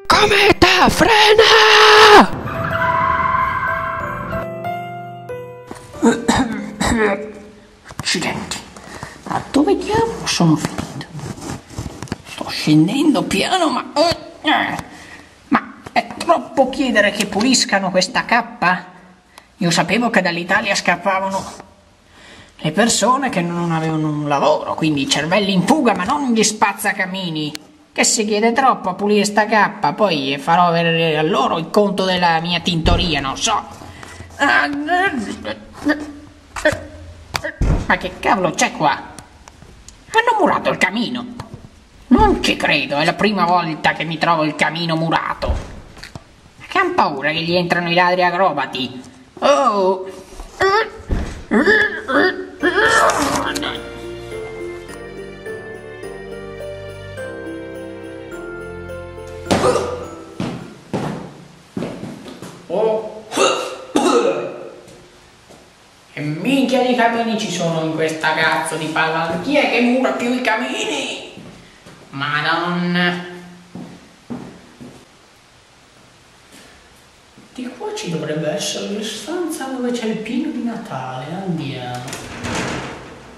Cometa, frena! Accidenti, ma dove diavolo sono finito? Sto scendendo piano, ma è troppo chiedere che puliscano questa cappa? Io sapevo che dall'Italia scappavano le persone che non avevano un lavoro, quindi i cervelli in fuga, ma non gli spazzacamini. Che si chiede troppo a pulire sta cappa, poi farò avere a loro il conto della mia tintoria, non so. Ma che cavolo c'è qua? Hanno murato il camino. Non ci credo, è la prima volta che mi trovo il camino murato. Che han paura che gli entrano i ladri acrobati. Oh! E minchia di camini ci sono in questa cazzo di palla. Chi è che mura più i camini? Madonna. Di qua ci dovrebbe essere la stanza dove c'è il pino di Natale. Andiamo.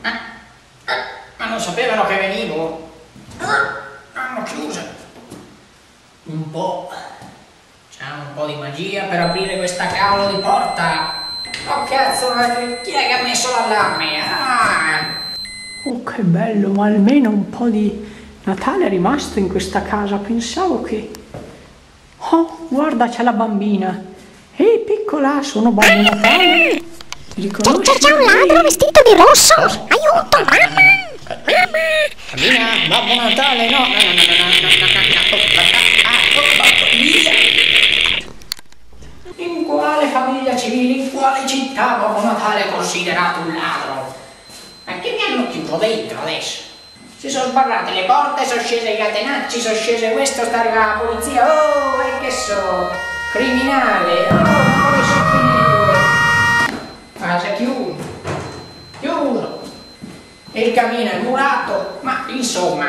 Ma non sapevano che venivo? Hanno chiuso. Un po'. C'è un po' di magia per aprire questa cavolo di porta. Oh cazzo, chi è che ha messo l'allarme? Oh che bello, ma almeno un po' di Natale è rimasto in questa casa. Pensavo che... Oh, guarda, c'è la bambina. Ehi piccola, sono Babbo Natale. C'è un ladro vestito di rosso. Aiuto, mamma. Bambina, Babbo Natale, no. In quale famiglia civile, in quale città Babbo Natale è considerato un ladro? Ma che mi hanno chiuso dentro adesso? Si sono sbarrate le porte, sono scese i catenacci, sono scese questo, sta arrivando la polizia. Oh, e che so? Criminale. Oh, dove sono finito? Casa chiuso. Chiuso. Il camino è murato, ma insomma...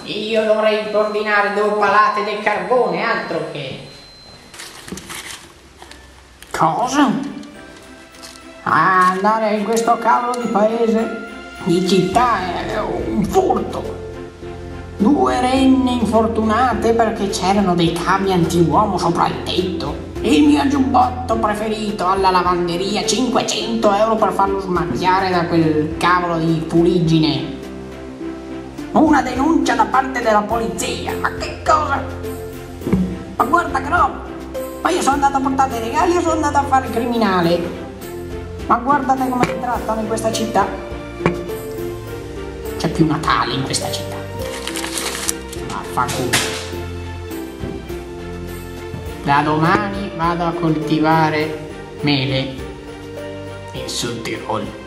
Io dovrei ordinare 2 palate del carbone, altro che... Cosa? Andare in questo cavolo di paese, di città, è un furto. 2 renne infortunate perché c'erano dei cavi antiuomo sopra il tetto. Il mio giubbotto preferito alla lavanderia, 500 euro per farlo smacchiare da quel cavolo di fuliggine. Una denuncia da parte della polizia, ma che cosa? Ma guarda che roba! Ma io sono andato a portare dei regali o sono andato a fare il criminale? Ma guardate come mi trattano in questa città. C'è più Natale in questa città. Vaffanculo. Da domani vado a coltivare mele in Sud Tirol.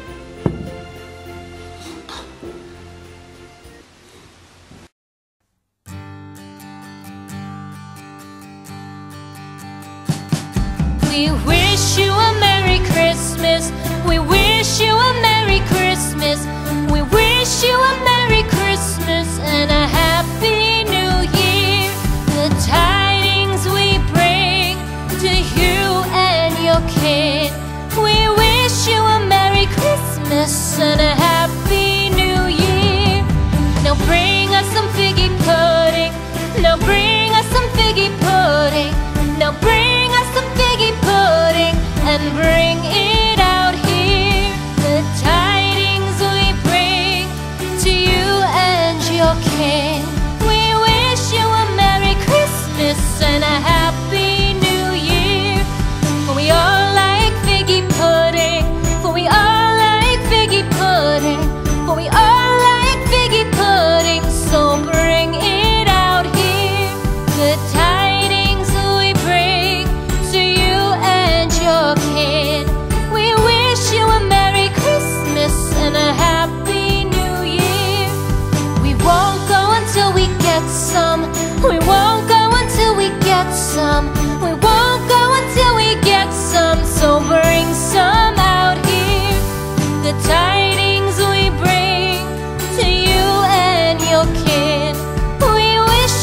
We wish you a Merry Christmas. We wish you a Merry Christmas. We wish you a Merry Christmas and a Happy New Year. The tidings we bring to you and your kid. We wish you a Merry Christmas and a Happy New Year. Now bring us some figgy pudding. Now bring us some figgy pudding. Now bring us some figgy pudding and bring it out here. The tidings we bring to you and your kin. We wish you a Merry Christmas and a Happy New Year. For we all like figgy pudding. For we all like figgy pudding. For we all like figgy pudding. So bring it out here. The tidings we bring to you and your kid. We wish you a Merry Christmas and a Happy New Year. We won't go until we get some. We won't go until we get some. We won't go until we get some. So bring some out here. The tidings we bring to you and your kid. We wish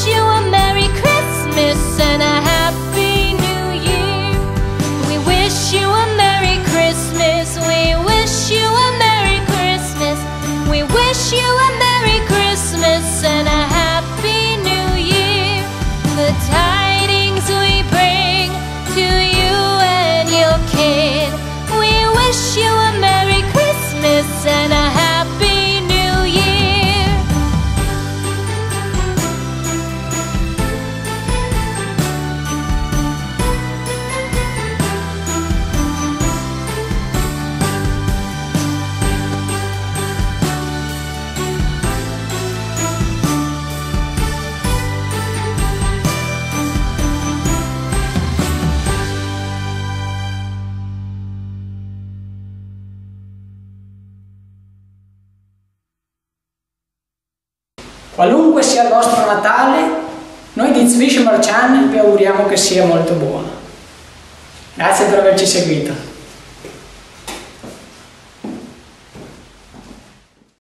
sia il vostro Natale, noi di Zwische Channel vi auguriamo che sia molto buono. Grazie per averci seguito.